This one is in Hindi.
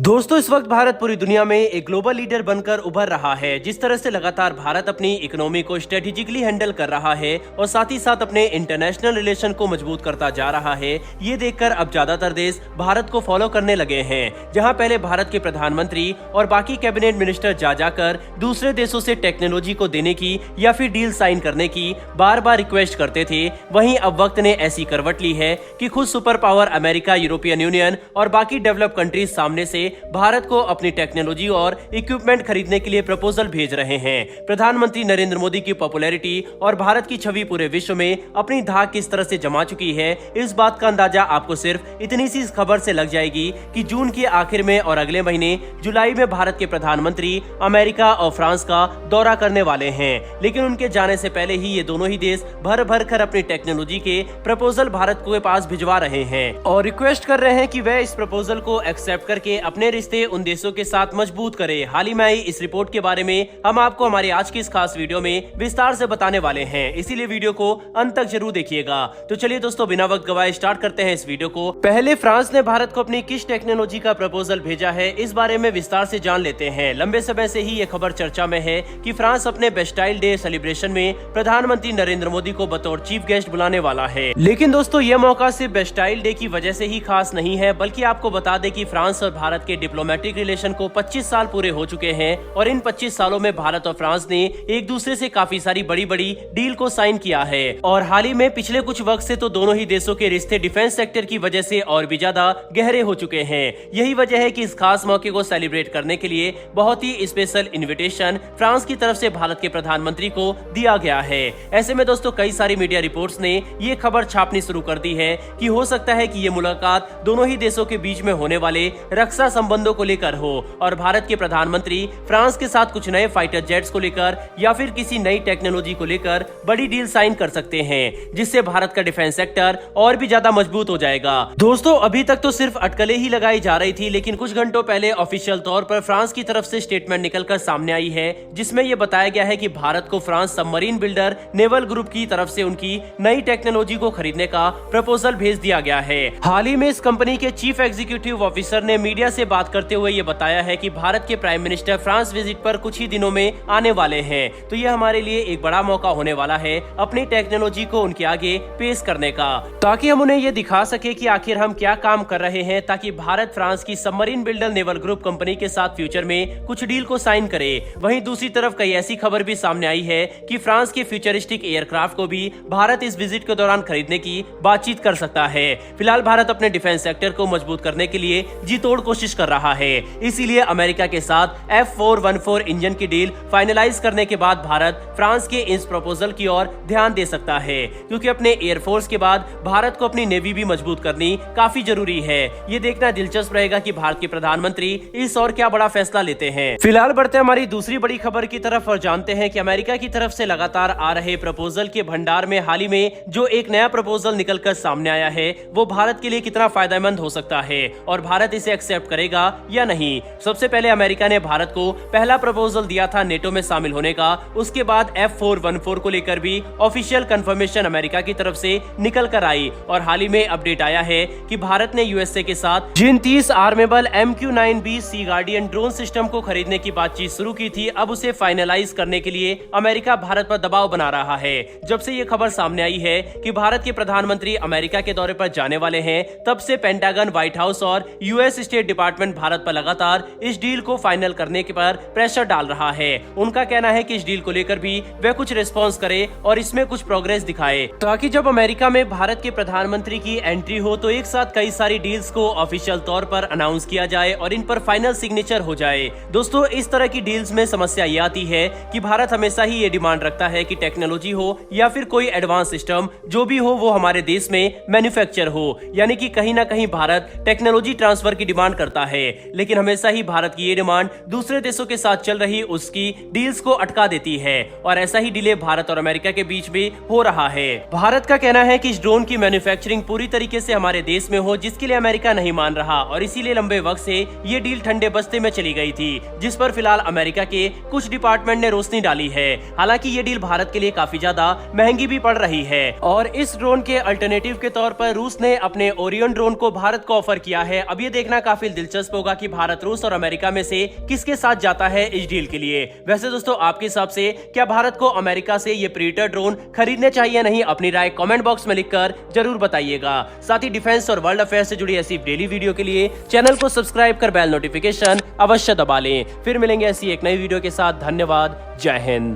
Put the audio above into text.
दोस्तों इस वक्त भारत पूरी दुनिया में एक ग्लोबल लीडर बनकर उभर रहा है। जिस तरह से लगातार भारत अपनी इकोनॉमी को स्ट्रेटेजिकली हैंडल कर रहा है और साथ ही साथ अपने इंटरनेशनल रिलेशन को मजबूत करता जा रहा है, ये देखकर अब ज्यादातर देश भारत को फॉलो करने लगे हैं। जहां पहले भारत के प्रधानमंत्री और बाकी कैबिनेट मिनिस्टर जा जाकर दूसरे देशों से टेक्नोलॉजी को देने की या फिर डील साइन करने की बार बार रिक्वेस्ट करते थे, वहीं अब वक्त ने ऐसी करवट ली है कि खुद super power America, European union और बाकी डेवलप कंट्रीज सामने से भारत को अपनी टेक्नोलॉजी और इक्विपमेंट खरीदने के लिए प्रपोजल भेज रहे हैं। प्रधानमंत्री नरेंद्र मोदी की पॉपुलैरिटी और भारत की छवि पूरे विश्व में अपनी धाक किस तरह से जमा चुकी है, इस बात का अंदाजा आपको सिर्फ इतनी सी खबर से लग जाएगी कि जून के आखिर में और अगले महीने जुलाई में भारत के प्रधानमंत्री अमेरिका और फ्रांस का दौरा करने वाले हैं। लेकिन उनके जाने से पहले ही ये दोनों ही देश भर भर कर अपनी टेक्नोलॉजी के प्रपोजल भारत के पास भिजवा रहे हैं और रिक्वेस्ट कर रहे हैं कि वह इस प्रपोजल को एक्सेप्ट करके अपने रिश्ते उन देशों के साथ मजबूत करे। हाल ही में आई इस रिपोर्ट के बारे में हम आपको हमारे आज की इस खास वीडियो में विस्तार से बताने वाले हैं, इसीलिए वीडियो को अंत तक जरूर देखिएगा। तो चलिए दोस्तों बिना वक्त गवाए स्टार्ट करते हैं इस वीडियो को। पहले फ्रांस ने भारत को अपनी किस टेक्नोलॉजी का प्रपोजल भेजा है, इस बारे में विस्तार से जान लेते हैं। लंबे समय से ही ये खबर चर्चा में है कि फ्रांस अपने बेस्टाइल डे सेलिब्रेशन में प्रधानमंत्री नरेंद्र मोदी को बतौर चीफ गेस्ट बुलाने वाला है। लेकिन दोस्तों ये मौका सिर्फ बेस्टाइल डे की वजह से ही खास नहीं है, बल्कि आपको बता दें कि फ्रांस और भारत के डिप्लोमेटिक रिलेशन को 25 साल पूरे हो चुके हैं और इन 25 सालों में भारत और फ्रांस ने एक दूसरे से काफी सारी बड़ी बड़ी डील को साइन किया है। और हाल ही में पिछले कुछ वक्त से तो दोनों ही देशों के रिश्ते डिफेंस सेक्टर की वजह से और भी ज्यादा गहरे हो चुके हैं। यही वजह है कि इस खास मौके को सेलिब्रेट करने के लिए बहुत ही स्पेशल इन्विटेशन फ्रांस की तरफ से भारत के प्रधानमंत्री को दिया गया है। ऐसे में दोस्तों कई सारी मीडिया रिपोर्ट्स ने ये खबर छापनी शुरू कर दी है कि हो सकता है कि ये मुलाकात दोनों ही देशों के बीच में होने वाले रक्षा संबंधों को लेकर हो और भारत के प्रधानमंत्री फ्रांस के साथ कुछ नए फाइटर जेट्स को लेकर या फिर किसी नई टेक्नोलॉजी को लेकर बड़ी डील साइन कर सकते हैं, जिससे भारत का डिफेंस सेक्टर और भी ज्यादा मजबूत हो जाएगा। दोस्तों अभी तक तो सिर्फ अटकलें ही लगाई जा रही थी, लेकिन कुछ घंटों पहले ऑफिशियल तौर पर फ्रांस की तरफ से स्टेटमेंट निकलकर सामने आई है, जिसमें यह बताया गया है कि भारत को France submarine builder naval group की तरफ से उनकी नई टेक्नोलॉजी को खरीदने का प्रपोजल भेज दिया गया है। हाल ही में इस कंपनी के चीफ एग्जीक्यूटिव ऑफिसर ने मीडिया से बात करते हुए ये बताया है कि भारत के प्राइम मिनिस्टर फ्रांस विजिट पर कुछ ही दिनों में आने वाले हैं, तो यह हमारे लिए एक बड़ा मौका होने वाला है अपनी टेक्नोलॉजी को उनके आगे पेश करने का, ताकि हम उन्हें ये दिखा सके कि आखिर हम क्या काम कर रहे हैं, ताकि भारत फ्रांस की submarine builder naval group company के साथ फ्यूचर में कुछ डील को साइन करे। वहीं दूसरी तरफ कई ऐसी खबर भी सामने आई है कि फ्रांस के फ्यूचरिस्टिक एयरक्राफ्ट को भी भारत इस विजिट के दौरान खरीदने की बातचीत कर सकता है। फिलहाल भारत अपने डिफेंस सेक्टर को मजबूत करने के लिए जी तोड़ कोशिश कर रहा है, इसीलिए अमेरिका के साथ F414 इंजन की डील फाइनलाइज करने के बाद भारत फ्रांस के इस प्रपोजल की ओर ध्यान दे सकता है, क्योंकि अपने एयरफोर्स के बाद भारत को अपनी नेवी भी मजबूत करनी काफी जरूरी है। ये देखना दिलचस्प रहेगा कि भारत के प्रधानमंत्री इस और क्या बड़ा फैसला लेते हैं। फिलहाल बढ़ते हमारी दूसरी बड़ी खबर की तरफ और जानते हैं कि अमेरिका की तरफ से लगातार आ रहे प्रपोजल के भंडार में हाल ही में जो एक नया प्रपोजल निकलकर सामने आया है, वो भारत के लिए कितना फायदेमंद हो सकता है और भारत इसे एक्सेप्ट करेगा या नहीं। सबसे पहले अमेरिका ने भारत को पहला प्रपोजल दिया था नेटो में शामिल होने का, उसके बाद F414 को लेकर भी ऑफिशियल कंफर्मेशन अमेरिका की तरफ से निकल कर आई और हाल ही में अपडेट आया है कि भारत ने यूएसए के साथ जिन 30 आर्मेबल MQ-9B सी गार्डियन ड्रोन सिस्टम को खरीदने की बातचीत शुरू की थी, अब उसे फाइनलाइज करने के लिए अमेरिका भारत पर दबाव बना रहा है। जब से ये खबर सामने आई है कि भारत के प्रधानमंत्री अमेरिका के दौरे पर जाने वाले हैं, तब से पेंटागन, व्हाइट हाउस और यूएस स्टेट डिपार्टमेंट भारत पर लगातार इस डील को फाइनल करने के पर प्रेशर डाल रहा है। उनका कहना है कि इस डील को लेकर भी वह कुछ रिस्पांस करे और इसमें कुछ प्रोग्रेस दिखाए, ताकि जब अमेरिका में भारत के प्रधानमंत्री की एंट्री हो तो एक साथ कई सारी डील्स को ऑफिशियल तौर पर अनाउंस किया जाए और इन पर फाइनल सिग्नेचर हो जाए। दोस्तों इस तरह की डील्स में समस्या ये आती है कि भारत हमेशा ही ये डिमांड रखता है कि टेक्नोलॉजी हो या फिर कोई एडवांस सिस्टम जो भी हो वो हमारे देश में मैन्युफैक्चर हो, यानी कि कहीं ना कहीं भारत टेक्नोलॉजी ट्रांसफर की डिमांड करता है। लेकिन हमेशा ही भारत की ये डिमांड दूसरे देशों के साथ चल रही उसकी डील्स को अटका देती है और ऐसा ही डिले भारत और अमेरिका के बीच में हो रहा है। भारत का कहना है कि इस ड्रोन की मैन्युफैक्चरिंग पूरी तरीके से हमारे देश में हो, जिसके लिए अमेरिका नहीं मान रहा और इसीलिए लंबे वक्त से ये डील ठंडे बस्ते में चली गई थी, जिस पर फिलहाल अमेरिका के कुछ डिपार्टमेंट ने रोशनी डाली है। हालांकि ये डील भारत के लिए काफी ज्यादा महंगी भी पड़ रही है और इस ड्रोन के अल्टरनेटिव के तौर पर रूस ने अपने ओरियन ड्रोन को भारत को ऑफर किया है। अब ये देखना काफी दिलचस्प दिलचस्प होगा कि भारत रूस और अमेरिका में से किसके साथ जाता है इस डील के लिए। वैसे दोस्तों, आपके हिसाब से क्या भारत को अमेरिका से ये प्रीडेटर ड्रोन खरीदने चाहिए नहीं? अपनी राय कमेंट बॉक्स में लिखकर जरूर बताइएगा। साथ ही डिफेंस और वर्ल्ड अफेयर से जुड़ी ऐसी डेली वीडियो के लिए चैनल को सब्सक्राइब कर बेल नोटिफिकेशन अवश्य दबा लें। फिर मिलेंगे ऐसी एक नई वीडियो के साथ। धन्यवाद। जय हिंद।